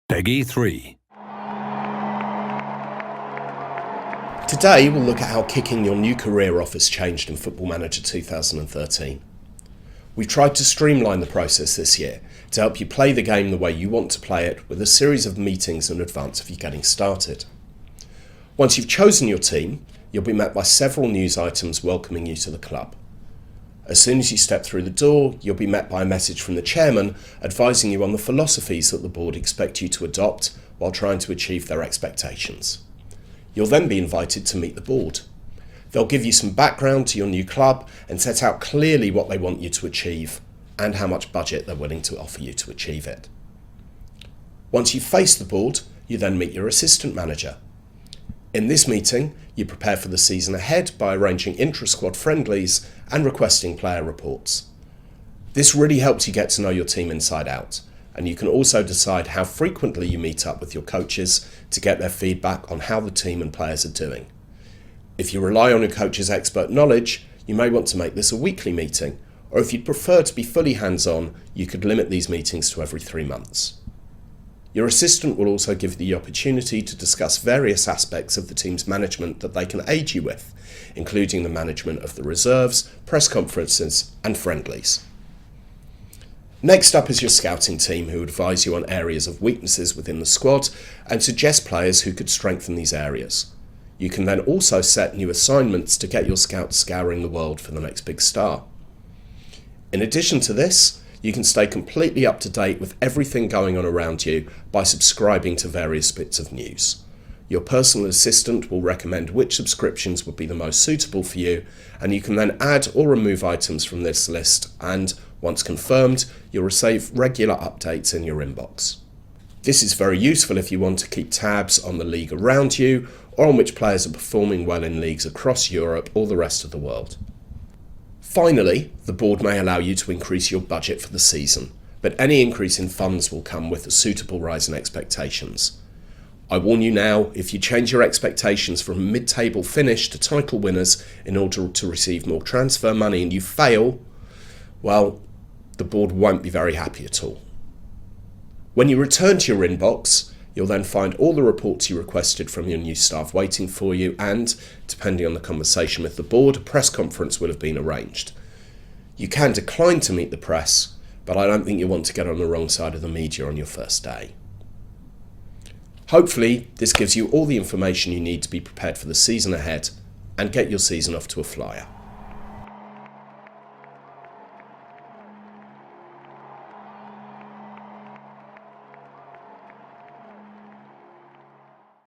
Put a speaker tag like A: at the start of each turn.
A: Peggy 3.
B: Today we'll look at how kicking your new career off has changed in Football Manager 2013. We've tried to streamline the process this year to help you play the game the way you want to play it, with a series of meetings in advance of you getting started. Once you've chosen your team, you'll be met by several news items welcoming you to the club. As soon as you step through the door, you'll be met by a message from the chairman advising you on the philosophies that the board expect you to adopt while trying to achieve their expectations. You'll then be invited to meet the board. They'll give you some background to your new club and set out clearly what they want you to achieve and how much budget they're willing to offer you to achieve it. Once you've faced the board, you then meet your assistant manager. In this meeting, you prepare for the season ahead by arranging intra-squad friendlies and requesting player reports. This really helps you get to know your team inside out, and you can also decide how frequently you meet up with your coaches to get their feedback on how the team and players are doing. If you rely on your coach's expert knowledge, you may want to make this a weekly meeting, or if you'd prefer to be fully hands-on, you could limit these meetings to every 3 months. Your assistant will also give you the opportunity to discuss various aspects of the team's management that they can aid you with, including the management of the reserves, press conferences and friendlies. Next up is your scouting team, who advise you on areas of weaknesses within the squad and suggest players who could strengthen these areas. You can then also set new assignments to get your scouts scouring the world for the next big star. In addition to this, you can stay completely up to date with everything going on around you by subscribing to various bits of news. Your personal assistant will recommend which subscriptions would be the most suitable for you, and you can then add or remove items from this list, and once confirmed, you'll receive regular updates in your inbox. This is very useful if you want to keep tabs on the league around you or on which players are performing well in leagues across Europe or the rest of the world. Finally, the board may allow you to increase your budget for the season, but any increase in funds will come with a suitable rise in expectations. I warn you now, if you change your expectations from mid-table finish to title winners in order to receive more transfer money and you fail, well, the board won't be very happy at all. When you return to your inbox, you'll then find all the reports you requested from your new staff waiting for you, and, depending on the conversation with the board, a press conference will have been arranged. You can decline to meet the press, but I don't think you want to get on the wrong side of the media on your first day. Hopefully, this gives you all the information you need to be prepared for the season ahead and get your season off to a flyer.